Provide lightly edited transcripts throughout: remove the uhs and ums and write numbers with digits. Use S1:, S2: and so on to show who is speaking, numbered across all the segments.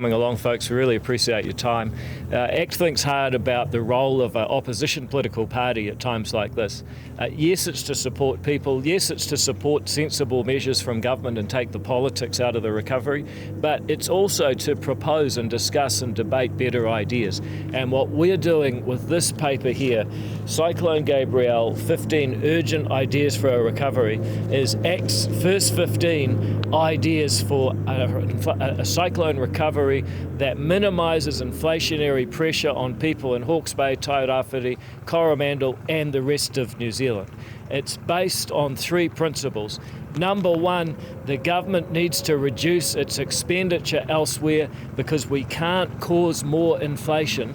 S1: Coming along, folks, we really appreciate your time. ACT thinks hard about the role of an opposition political party at times like this. Yes, it's to support people. Yes, it's to support sensible measures from government and take the politics out of the recovery. But it's also to propose and discuss and debate better ideas. And what we're doing with this paper here, Cyclone Gabrielle, 15 Urgent Ideas for a Recovery, is ACT's first 15 ideas for a cyclone recovery that minimises inflationary pressure on people in Hawke's Bay, Tairāwhiti, Coromandel and the rest of New Zealand. It's based on three principles. Number one, the government needs to reduce its expenditure elsewhere because we can't cause more inflation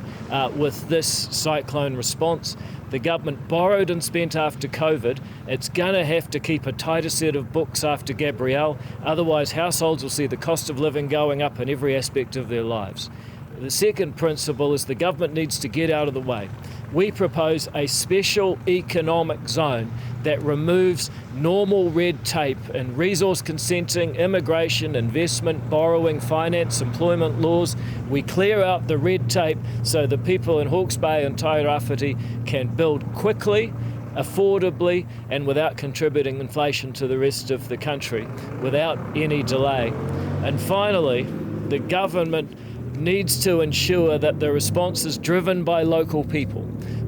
S1: with this cyclone response. The government borrowed and spent after COVID. It's going to have to keep a tighter set of books after Gabrielle. Otherwise, households will see the cost of living going up in every aspect of their lives. The second principle is the government needs to get out of the way. We propose a special economic zone that removes normal red tape in resource consenting, immigration, investment, borrowing, finance, employment laws. We clear out the red tape so the people in Hawke's Bay and Tairāwhiti can build quickly, affordably and without contributing inflation to the rest of the country, without any delay. And finally, the government needs to ensure that the response is driven by local people.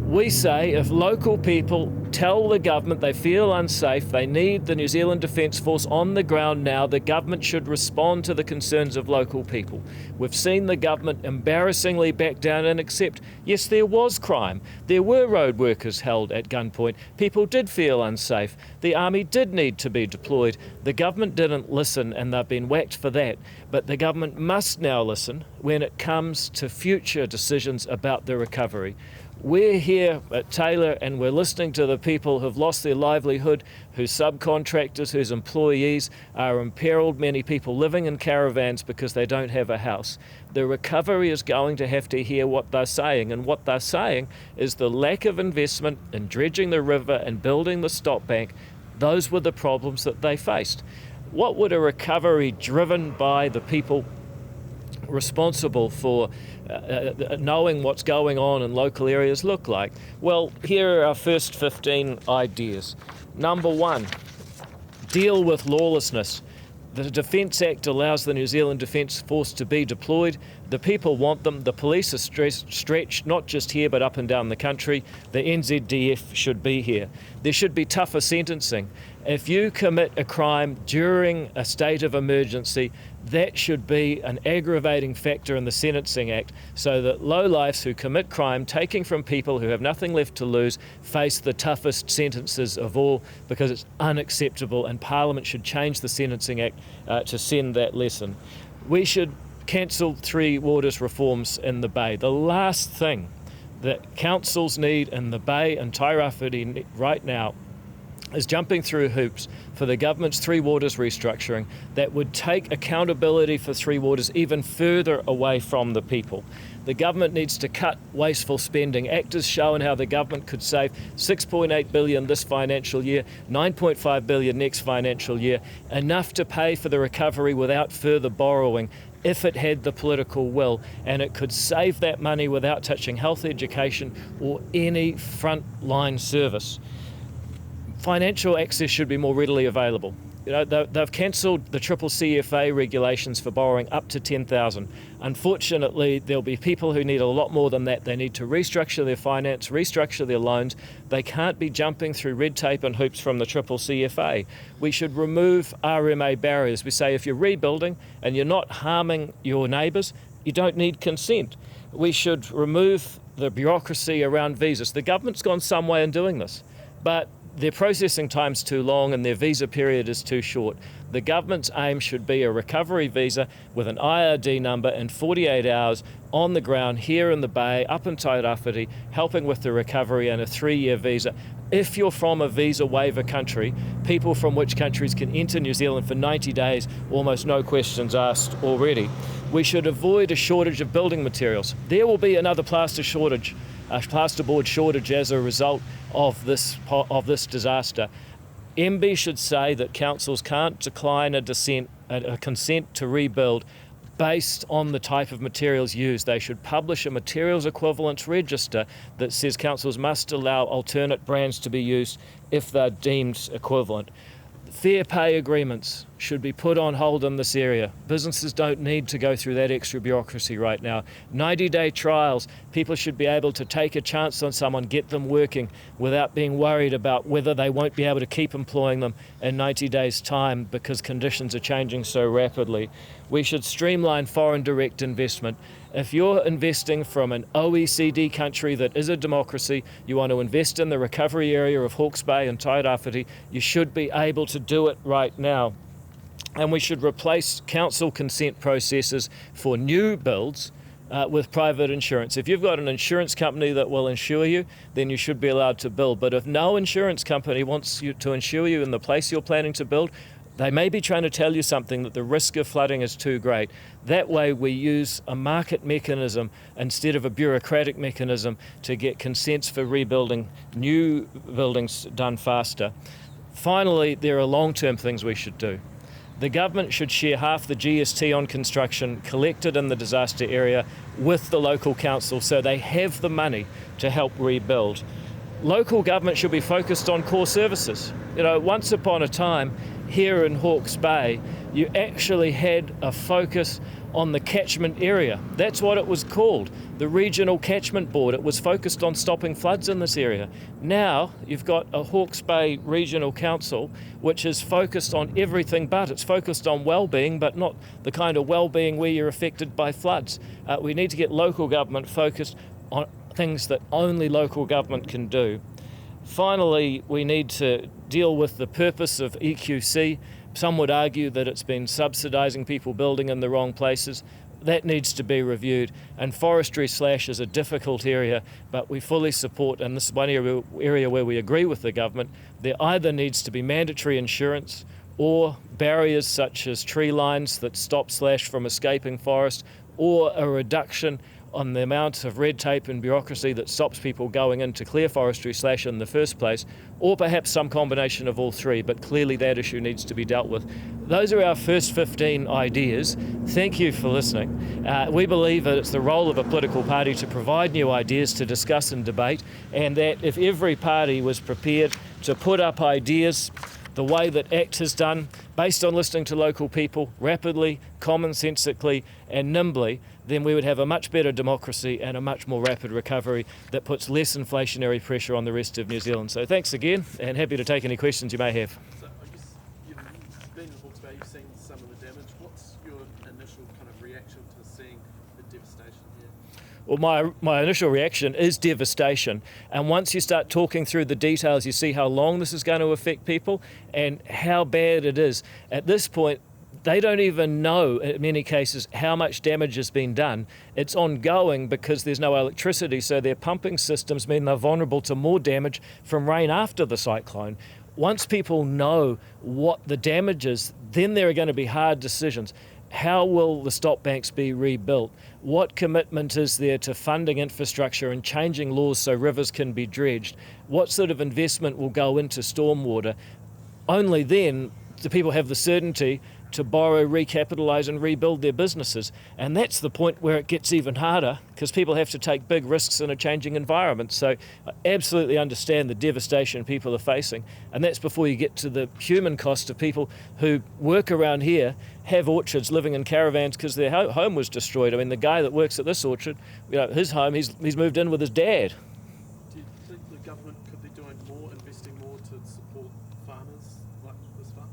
S1: We say if local people tell the government they feel unsafe, they need the New Zealand Defence Force on the ground now, the government should respond to the concerns of local people. We've seen the government embarrassingly back down and accept, yes, there was crime. There were road workers held at gunpoint. People did feel unsafe. The army did need to be deployed. The government didn't listen and they've been whacked for that. But the government must now listen when it comes to future decisions about the recovery. We're here at Taylor and we're listening to the people who've lost their livelihood, whose subcontractors, whose employees are imperiled, many people living in caravans because they don't have a house. The recovery is going to have to hear what they're saying, and what they're saying is the lack of investment in dredging the river and building the stop bank. Those were the problems that they faced. What would a recovery driven by the people responsible for knowing what's going on in local areas look like? Well, here are our first 15 ideas. Number one, deal with lawlessness. The Defence Act allows the New Zealand Defence Force to be deployed. The people want them. The police are stretched, not just here but up and down the country. The NZDF should be here. There should be tougher sentencing. If you commit a crime during a state of emergency, that should be an aggravating factor in the Sentencing Act so that lowlifes who commit crime, taking from people who have nothing left to lose, face the toughest sentences of all, because it's unacceptable, and Parliament should change the Sentencing Act to send that lesson. We should cancel Three Waters reforms in the Bay. The last thing that councils need in the Bay and Tairāwhiti right now is jumping through hoops for the government's Three Waters restructuring that would take accountability for Three Waters even further away from the people. The government needs to cut wasteful spending. ACT has shown how the government could save $6.8 billion this financial year, $9.5 billion next financial year, enough to pay for the recovery without further borrowing if it had the political will, and it could save that money without touching health, education or any frontline service. Financial access should be more readily available. You know, they've cancelled the CCCFA regulations for borrowing up to $10,000. Unfortunately, there'll be people who need a lot more than that. They need to restructure their finance, restructure their loans. They can't be jumping through red tape and hoops from the CCCFA. We should remove RMA barriers. We say if you're rebuilding and you're not harming your neighbours, you don't need consent. We should remove the bureaucracy around visas. The government's gone some way in doing this, but their processing time's too long and their visa period is too short. The government's aim should be a recovery visa with an IRD number in 48 hours on the ground here in the Bay, up in Tairāwhiti, helping with the recovery, and a 3-year visa. If you're from a visa waiver country, people from which countries can enter New Zealand for 90 days, almost no questions asked already. We should avoid a shortage of building materials. There will be another plasterboard shortage as a result of this disaster. MB should say that councils can't decline a consent to rebuild based on the type of materials used. They should publish a materials equivalence register that says councils must allow alternate brands to be used if they're deemed equivalent. Fair pay agreements should be put on hold in this area. Businesses don't need to go through that extra bureaucracy right now. 90-day trials, people should be able to take a chance on someone, get them working without being worried about whether they won't be able to keep employing them in 90 days' time because conditions are changing so rapidly. We should streamline foreign direct investment. If you're investing from an OECD country that is a democracy, you want to invest in the recovery area of Hawke's Bay and Tairāwhiti, you should be able to do it right now. And we should replace council consent processes for new builds with private insurance. If you've got an insurance company that will insure you, then you should be allowed to build. But if no insurance company wants you to insure you in the place you're planning to build, they may be trying to tell you something that the risk of flooding is too great. That way we use a market mechanism instead of a bureaucratic mechanism to get consents for rebuilding new buildings done faster. Finally, there are long-term things we should do. The government should share half the GST on construction collected in the disaster area with the local council so they have the money to help rebuild. Local government should be focused on core services. You know, once upon a time here in Hawke's Bay, you actually had a focus on the catchment area. That's what it was called, the Regional Catchment Board. It was focused on stopping floods in this area. Now you've got a Hawke's Bay Regional Council which is focused on everything but. It's focused on well-being, but not the kind of well-being where you're affected by floods. We need to get local government focused on things that only local government can do. Finally, we need to deal with the purpose of EQC. Some would argue that it's been subsidising people building in the wrong places. That needs to be reviewed. And forestry slash is a difficult area, but we fully support, and this is one area where we agree with the government, there either needs to be mandatory insurance or barriers such as tree lines that stop slash from escaping forest, or a reduction on the amount of red tape and bureaucracy that stops people going in to clear forestry slash in the first place, or perhaps some combination of all three, but clearly that issue needs to be dealt with. Those are our first 15 ideas. Thank you for listening. We believe that it's the role of a political party to provide new ideas to discuss and debate, and that if every party was prepared to put up ideas the way that ACT has done, based on listening to local people, rapidly, commonsensically and nimbly, then we would have a much better democracy and a much more rapid recovery that puts less inflationary pressure on the rest of New Zealand. So thanks again, and happy to take any questions you may have.
S2: So I guess you've been in Hawke's Bay, you've seen some of the damage. What's your initial kind of reaction to seeing the devastation here?
S1: Well, my initial reaction is devastation. And once you start talking through the details, you see how long this is going to affect people and how bad it is. At this point, they don't even know, in many cases, how much damage has been done. It's ongoing because there's no electricity, so their pumping systems mean they're vulnerable to more damage from rain after the cyclone. Once people know what the damage is, then there are going to be hard decisions. How will the stop banks be rebuilt? What commitment is there to funding infrastructure and changing laws so rivers can be dredged? What sort of investment will go into stormwater? Only then do people have the certainty to borrow, recapitalise and rebuild their businesses. And that's the point where it gets even harder because people have to take big risks in a changing environment. So I absolutely understand the devastation people are facing. And that's before you get to the human cost of people who work around here, have orchards, living in caravans because their home was destroyed. I mean, the guy that works at this orchard, his home, he's moved in with his dad.
S2: Do you think the government could be doing more, investing more to support farmers like this farm?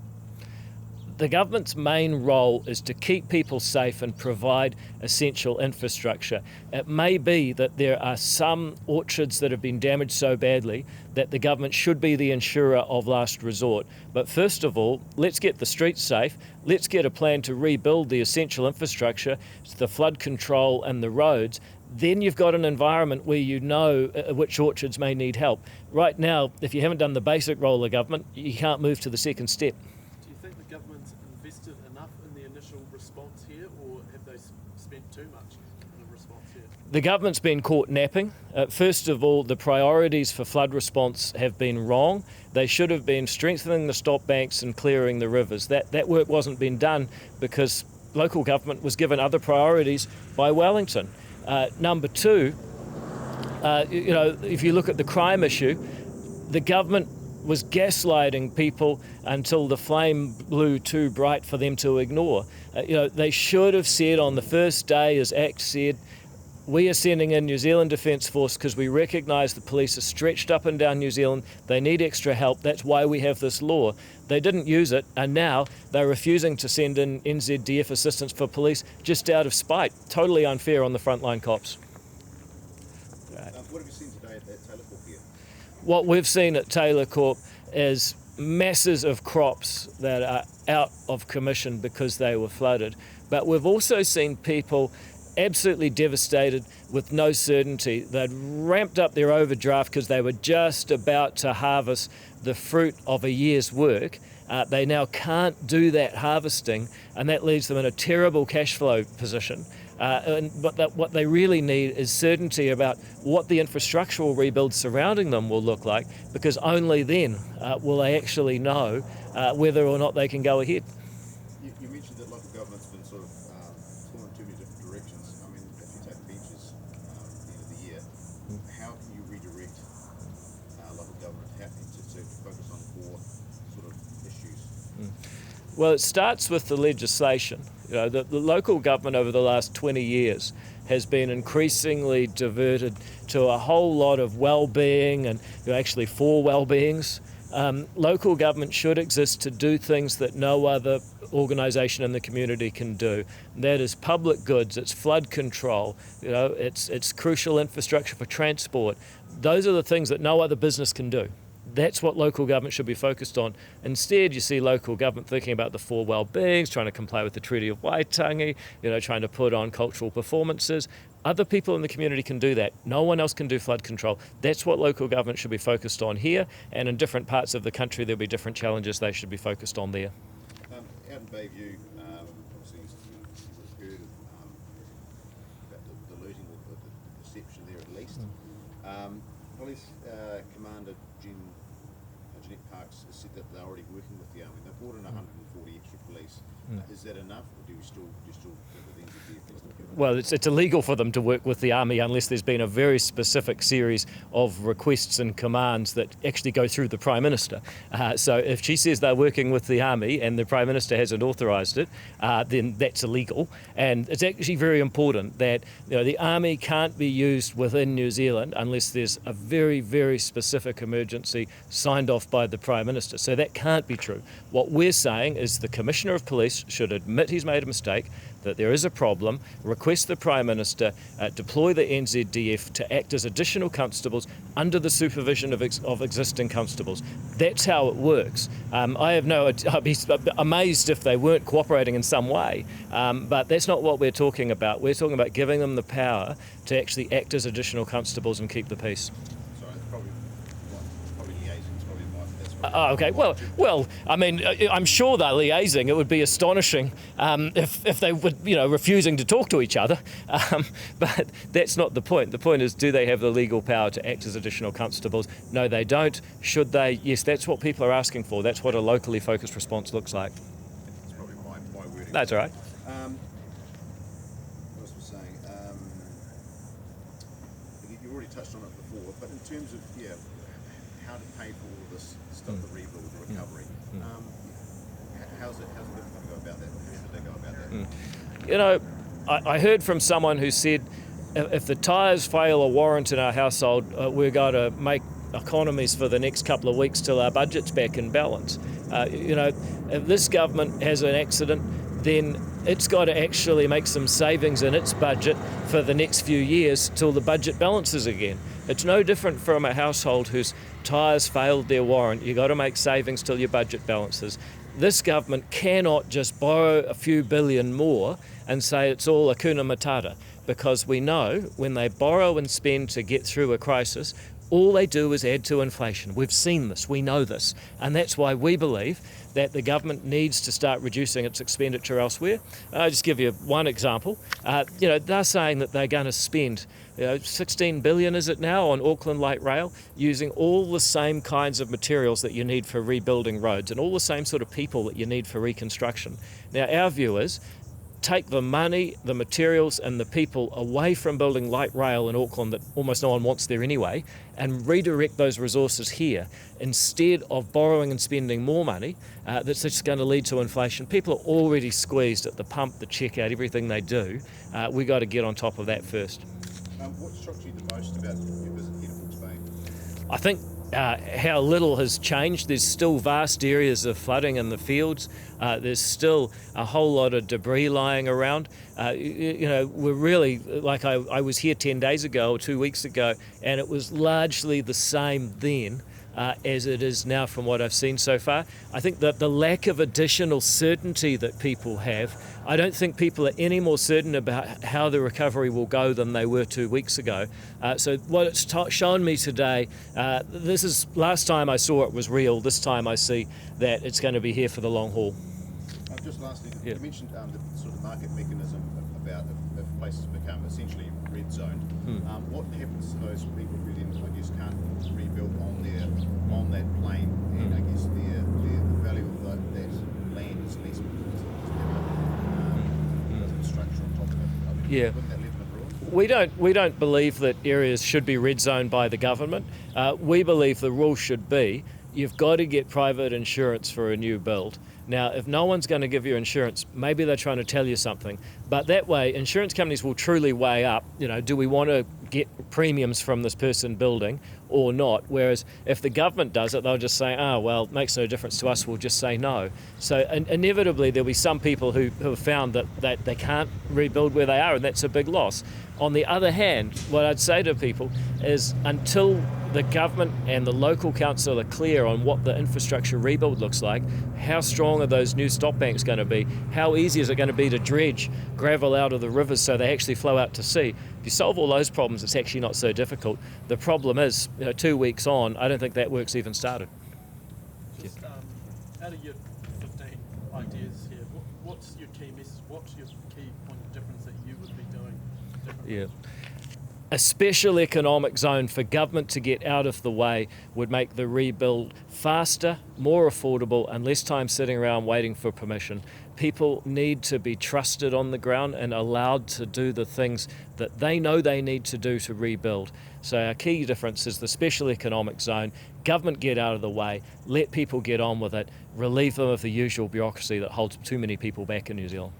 S1: The government's main role is to keep people safe and provide essential infrastructure. It may be that there are some orchards that have been damaged so badly that the government should be the insurer of last resort. But first of all, let's get the streets safe. Let's get a plan to rebuild the essential infrastructure, the flood control and the roads. Then you've got an environment where you know which orchards may need help. Right now, if you haven't done the basic role of government, you can't move to the second step.
S2: Do you think the government's invested enough in the initial response here, or have they spent too much in the response here?
S1: The government's been caught napping. First of all, the priorities for flood response have been wrong. They should have been strengthening the stop banks and clearing the rivers. That work wasn't being done because local government was given other priorities by Wellington. Number two, if you look at the crime issue, the government was gaslighting people until the flame blew too bright for them to ignore. They should have said on the first day, as ACT said, we are sending in New Zealand Defence Force because we recognise the police are stretched up and down New Zealand. They need extra help. That's why we have this law. They didn't use it, and now they're refusing to send in NZDF assistance for police just out of spite. Totally unfair on the frontline cops.
S3: What have you seen today at Taylor Corp here?
S1: What we've seen at Taylor Corp is masses of crops that are out of commission because they were flooded. But we've also seen people absolutely devastated with no certainty. They'd ramped up their overdraft because they were just about to harvest the fruit of a year's work. They now can't do that harvesting, and that leaves them in a terrible cash flow position. What they really need is certainty about what the infrastructural rebuild surrounding them will look like, because only then will they actually know whether or not they can go ahead.
S3: You mentioned that local government's been sort of torn in too many different directions. I mean, if you take beaches at the end of the year, how can you redirect local government to focus on core sort of issues?
S1: Well, it starts with the legislation. The local government over the last 20 years has been increasingly diverted to a whole lot of well-being and actually four well-beings. Local government should exist to do things that no other organisation in the community can do. That is public goods, it's flood control, it's crucial infrastructure for transport. Those are the things that no other business can do. That's what local government should be focused on. Instead, you see local government thinking about the four well-beings, trying to comply with the Treaty of Waitangi, trying to put on cultural performances. Other people in the community can do that. No one else can do flood control. That's what local government should be focused on here, and in different parts of the country there'll be different challenges they should be focused on there.
S3: Out in Bayview, obviously you've heard about the looting or the deception there at least. Police Commander Jeanette Parks has said that they're already working with the Army. They've brought in 140 extra police. Is that enough, or do you still think that the NZDF is not giving?
S1: Well, it's illegal for them to work with the Army unless there's been a very specific series of requests and commands that actually go through the Prime Minister. So if she says they're working with the Army and the Prime Minister hasn't authorised it, then that's illegal. And it's actually very important that the Army can't be used within New Zealand unless there's a very, very specific emergency signed off by the Prime Minister. So that can't be true. What we're saying is the Commissioner of Police should admit he's made a mistake, that there is a problem, request the Prime Minister, deploy the NZDF to act as additional constables under the supervision of existing constables. That's how it works. I'd be amazed if they weren't cooperating in some way, but that's not what we're talking about. We're talking about giving them the power to actually act as additional constables and keep the peace.
S3: Sorry, it's probably liaising. It's probably
S1: Okay. Well. I mean, I'm sure they're liaising. It would be astonishing if they would, refusing to talk to each other. But that's not the point. The point is, do they have the legal power to act as additional constables? No, they don't. Should they? Yes, that's what people are asking for. That's what a locally focused response looks like.
S3: It's probably my wording.
S1: That's all right.
S3: What else was saying? You already touched on it before, but in terms of how to pay for all of this stuff, the rebuild, the recovery. How's it going to go about that? How did they go about that?
S1: I heard from someone who said, if the tyres fail a warrant in our household, we're going to make economies for the next couple of weeks till our budget's back in balance. If this government has an accident, then it's got to actually make some savings in its budget for the next few years till the budget balances again. It's no different from a household whose tyres failed their warrant. You've got to make savings till your budget balances. This government cannot just borrow a few billion more and say it's all Hakuna Matata, because we know when they borrow and spend to get through a crisis, all they do is add to inflation. We've seen this, we know this, and that's why we believe that the government needs to start reducing its expenditure elsewhere. I'll just give you one example. They're saying that they're going to spend 16 billion, is it now, on Auckland Light Rail, using all the same kinds of materials that you need for rebuilding roads and all the same sort of people that you need for reconstruction. Now, our view is, take the money, the materials and the people away from building light rail in Auckland that almost no one wants there anyway, and redirect those resources here instead of borrowing and spending more money. That's just going to lead to inflation. People are already squeezed at the pump, the checkout, everything they do. We got to get on top of that first.
S3: What struck you the most about your visit here to Hawke's Bay?
S1: I think how little has changed. There's still vast areas of flooding in the fields. There's still a whole lot of debris lying around. We're really, like I was here 10 days ago or 2 weeks ago, and it was largely the same then as it is now from what I've seen so far. I think that the lack of additional certainty that people have, I don't think people are any more certain about how the recovery will go than they were 2 weeks ago. So what it's shown me today, this is, last time I saw it was real, this time I see that it's going to be here for the long haul.
S3: Just lastly,
S1: Yeah.
S3: you mentioned the sort of market mechanism about if places become essentially red zoned. What happens to those people who then, I guess, can't rebuild on that plane, and I guess the value of that land is less because there's a structure on top of it. I mean,
S1: Yeah.
S3: wouldn't that leave them abroad?
S1: We don't believe that areas should be red zoned by the government. We believe the rule should be you've got to get private insurance for a new build. Now, if no one's going to give you insurance, maybe they're trying to tell you something. But that way, insurance companies will truly weigh up, do we want to get premiums from this person building or not? Whereas if the government does it, they'll just say, well, it makes no difference to us, we'll just say no. So inevitably, there'll be some people who have found that they can't rebuild where they are, and that's a big loss. On the other hand, what I'd say to people is until the government and the local council are clear on what the infrastructure rebuild looks like, how strong are those new stop banks going to be, how easy is it going to be to dredge gravel out of the rivers so they actually flow out to sea. If you solve all those problems, it's actually not so difficult. The problem is, 2 weeks on, I don't think that work's even started.
S2: Just out of your 15 ideas here, what's your key message? What's your key point of difference that you would be doing differently?
S1: Yeah. A special economic zone for government to get out of the way would make the rebuild faster, more affordable, and less time sitting around waiting for permission. People need to be trusted on the ground and allowed to do the things that they know they need to do to rebuild. So our key difference is the special economic zone. Government get out of the way, let people get on with it, relieve them of the usual bureaucracy that holds too many people back in New Zealand.